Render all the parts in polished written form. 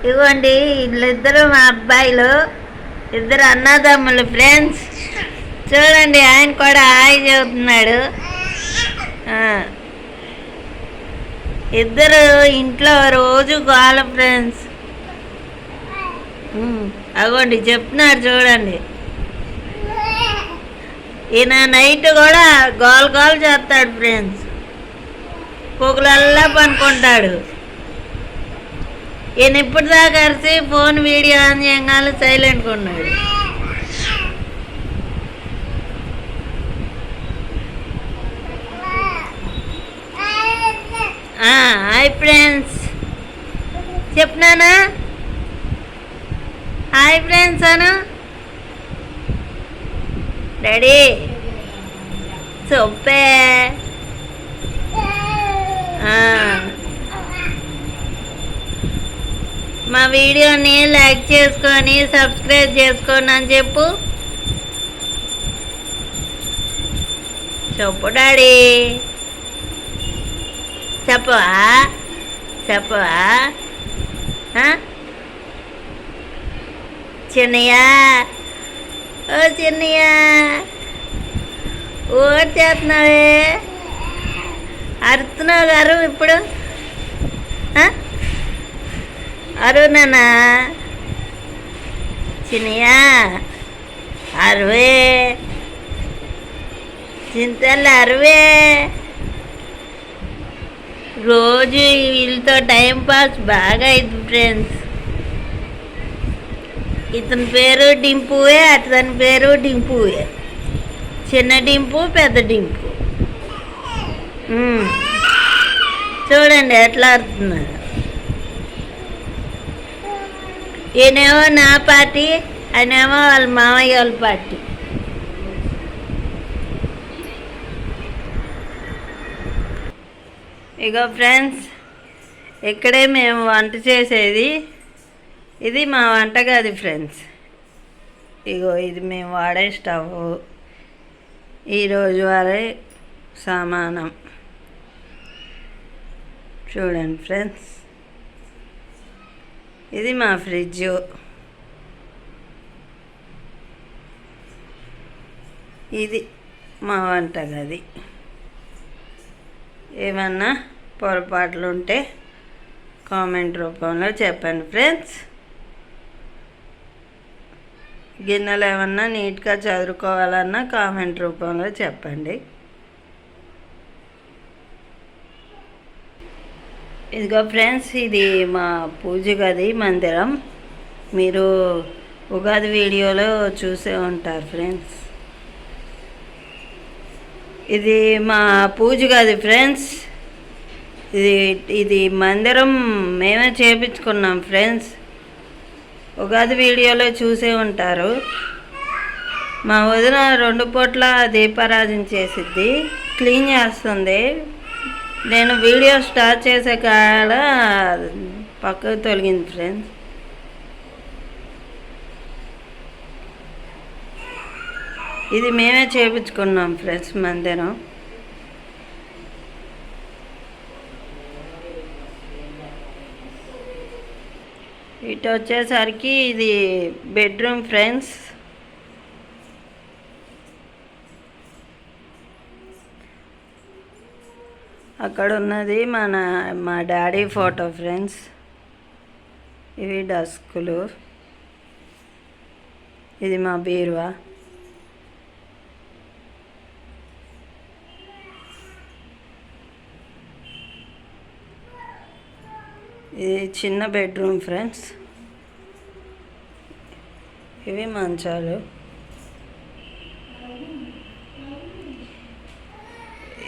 ఇవ్వండి వీళ్ళిద్దరు మా అబ్బాయిలు, ఇద్దరు అన్నదమ్ములు ఫ్రెండ్స్. చూడండి ఆయన కూడా హాయ్ చెబుతున్నాడు. ఇద్దరు ఇంట్లో రోజు గోల ఫ్రెండ్స్. అగోండి చెప్తున్నారు చూడండి. ఈయన నైట్ కూడా గోల్ గోల్ చేస్తాడు ఫ్రెండ్స్. పొగులల్లా పనుకుంటాడు. ఈయన ఇప్పటిదాకా కలిసి ఫోన్ వీడియో ఆన్ చేయగానే సైలెంట్గా ఉన్నాడు. హాయ్ ఫ్రెండ్స్ చెప్పినానా? హాయ్ ఫ్రెండ్స్ అను. డాడీ చెప్పే. మా వీడియోని లైక్ చేసుకొని సబ్స్క్రైబ్ చేసుకోండి అని చెప్పు. చెప్పు డాడీ. చెప్పవా? చెప్పవా? చిన్నయ్య, ఓ చిన్నయ్య ఓట్ చేస్తున్నావే, అరుతున్నావు గారు ఇప్పుడు. అరుణనా చిన్నయ్య, అరువే చింతలు అరువే. రోజు వీళ్ళతో టైం పాస్ బాగా అయింది ఫ్రెండ్స్. ఇతని పేరు డింపువే, అతని పేరు డింపువే. చిన్న డింపు, పెద్ద డింపు. చూడండి ఎట్లా ఆడుతున్నారు. ఈయనేమో నా పార్టీ, ఆయనేమో వాళ్ళ మామయ్య వాళ్ళ పార్టీ. ఇగో ఫ్రెండ్స్, ఇక్కడే మేము వంట చేసేది. ఇది మా వంటగది ఫ్రెండ్స్. ఇగో ఇది మేము వాడే స్టవ్, ఈరోజు వాడే సామానం. చూడండి ఫ్రెండ్స్, ఇది మా ఫ్రిడ్జ్. ఇది మా వంటగది. ఏమన్నా పొరపాట్లు ఉంటే కామెంట్ రూపంలో చెప్పండి ఫ్రెండ్స్. గిన్నెలు ఏమన్నా నీట్గా చదువుకోవాలన్నా కామెంట్ రూపంలో చెప్పండి. ఇదిగో ఫ్రెండ్స్, ఇది మా పూజ గది మందిరం. మీరు ఉగాది వీడియోలో చూసే ఉంటారు ఫ్రెండ్స్. ఇది మా పూజ గది ఫ్రెండ్స్. ఇది మందిరం మేమే చేపించుకున్నాం ఫ్రెండ్స్. ఉగాది వీడియోలో చూసే ఉంటారు. మా వదిన 2 పూట్ల దీపారాధన చేసిద్ది, క్లీన్ చేస్తుంది. నేను వీడియో స్టార్ట్ చేసే కాడ పక్కకు తొలగింది ఫ్రెండ్స్. ఇది మేమే చేపించుకున్నాం ఫ్రెండ్స్ మందిరం. ఇటు వచ్చేసరికి ఇది బెడ్రూమ్ ఫ్రెండ్స్. అక్కడ ఉన్నది మా డాడీ ఫోటో ఫ్రెండ్స్. ఇవి డస్కులు. ఇది మా బీరువా. ఇది చిన్న బెడ్రూమ్ ఫ్రెండ్స్. ఇవి మంచాలు.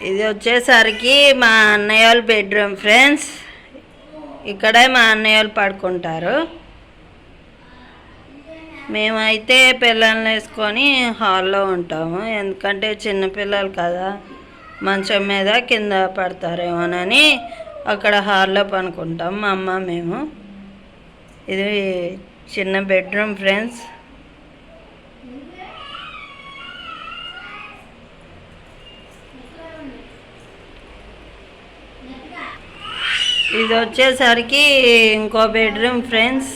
ఇది వచ్చేసరికి మా అన్నయ్య వాళ్ళ బెడ్రూమ్ ఫ్రెండ్స్. ఇక్కడే మా అన్నయ్య వాళ్ళు పడుకుంటారు. మేమైతే పిల్లల్ని వేసుకొని హాల్లో ఉంటాము. ఎందుకంటే చిన్నపిల్లలు కదా, మంచం మీద కింద పడతారేమోనని అక్కడ హాల్లో పనుకుంటాం మా అమ్మ మేము. ఇది చిన్న బెడ్రూమ్ ఫ్రెండ్స్. ఇది వచ్చేసరికి ఇంకో బెడ్రూమ్ ఫ్రెండ్స్.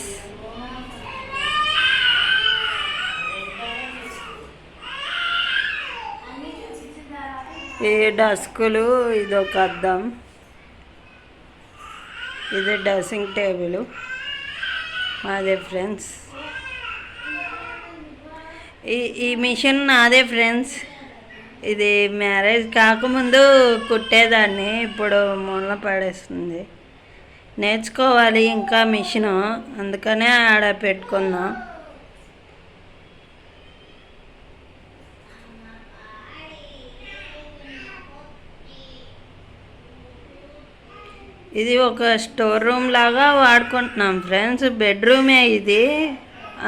ఈ డస్కులు, ఇదొక అద్దం, ఇది డ్రెస్సింగ్ టేబుల్ అదే ఫ్రెండ్స్. ఈ మిషన్ నాదే ఫ్రెండ్స్. ఇది మ్యారేజ్ కాకముందు కుట్టేదాన్ని, ఇప్పుడు మూల పడేస్తుంది. నేర్చుకోవాలి ఇంకా మిషను, అందుకనే ఆడ పెట్టుకున్నా. ఇది ఒక స్టోర్ రూమ్ లాగా వాడుకుంటున్నాం ఫ్రెండ్స్. బెడ్రూమే ఇది,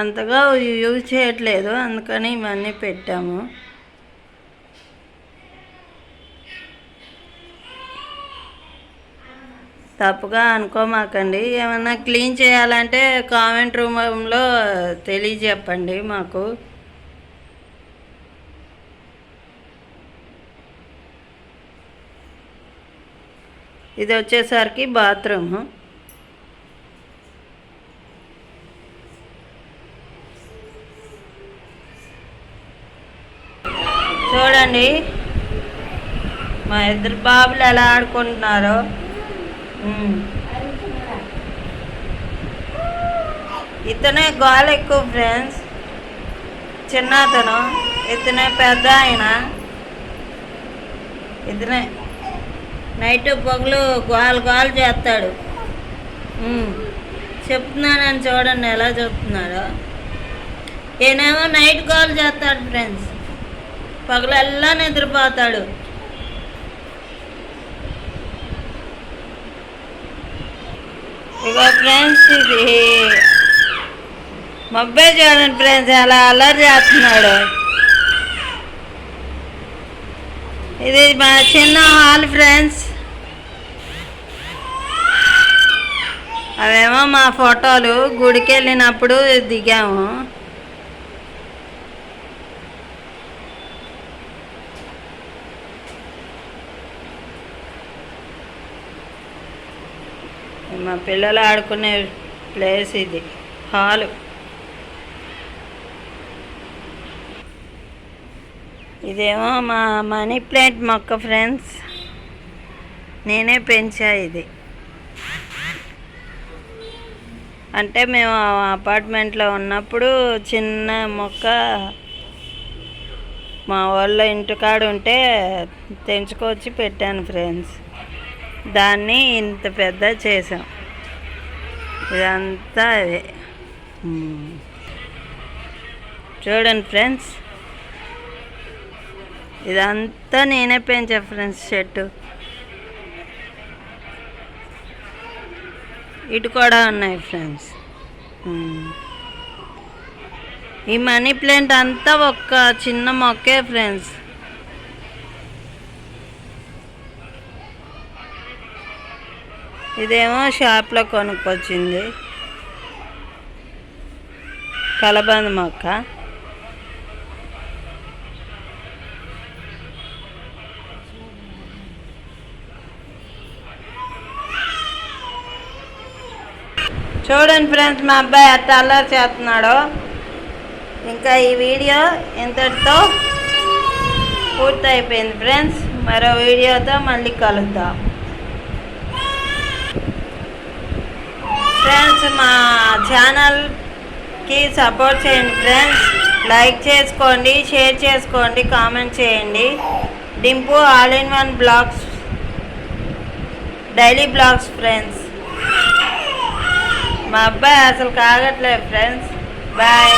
అంతగా యూజ్ చేయట్లేదు, అందుకని ఇవన్నీ పెట్టాము. తప్పుగా అనుకోమాకండి. ఏమన్నా క్లీన్ చేయాలంటే కామెంట్ రూమ్లో తెలియజెప్పండి మాకు. ఇది వచ్చేసరికి బాత్రూమ్. చూడండి మా ఇద్దరు బాబులు ఎలా ఆడుకుంటున్నారో. ఇతనే గోల ఎక్కువ ఫ్రెండ్స్, చిన్న అతను. ఇతనే పెద్ద ఆయన. ఇతనే నైట్ పగులు గోలు చేస్తాడు. చెప్తున్నానని చూడండి ఎలా చెప్తున్నాడో. ఈయనేమో నైట్ గోలు చేస్తాడు ఫ్రెండ్స్, పగలెల్లా నిద్రపోతాడు. ఇక ఫ్రెండ్స్ ఇది మబ్బే చూడండి ఫ్రెండ్స్ అలా అల్లరి చేస్తున్నాడు. ఇది మా చిన్న హాల్ ఫ్రెండ్స్. అవేమో మా ఫోటోలు, గుడికి వెళ్ళినప్పుడు దిగాము. మా పిల్లలు ఆడుకునే ప్లేస్ ఇది, హాలు. ఇదేమో మా మనీ ప్లాంట్ మొక్క ఫ్రెండ్స్, నేనే పెంచా ఇది. అంటే మేము అపార్ట్మెంట్లో ఉన్నప్పుడు చిన్న మొక్క మా వాళ్ళ ఇంటికాడ ఉంటే తెంచుకొచ్చి పెట్టాను ఫ్రెండ్స్. దాన్ని ఇంత పెద్ద చేసాం. ఇదంతా అదే చూడండి ఫ్రెండ్స్, ఇదంతా నేనే పెంచా ఫ్రెండ్స్. చెట్టు ఇటు కూడా ఉన్నాయి ఫ్రెండ్స్. ఈ మనీ ప్లాంట్ అంతా ఒక చిన్న మొక్కే ఫ్రెండ్స్. ఇదేమో షాప్లో కొనుక్కొచ్చింది కలబంద మొక్క. చూడండి ఫ్రెండ్స్ మా అబ్బాయి అట్ట అల్లరి చేస్తున్నాడు. ఇంకా ఈ వీడియో ఇంతటితో పూర్తయిపోయింది ఫ్రెండ్స్. మరో వీడియోతో మళ్ళీ కలుద్దాం ఫ్రెండ్స్. మా ఛానల్కి సపోర్ట్ చేయండి ఫ్రెండ్స్. లైక్ చేసుకోండి, షేర్ చేసుకోండి, కామెంట్ చేయండి. Dimpu all in one vlogs, daily vlogs friends. మా అబ్బాయి అసలు కాగట్లేదు ఫ్రెండ్స్. బాయ్.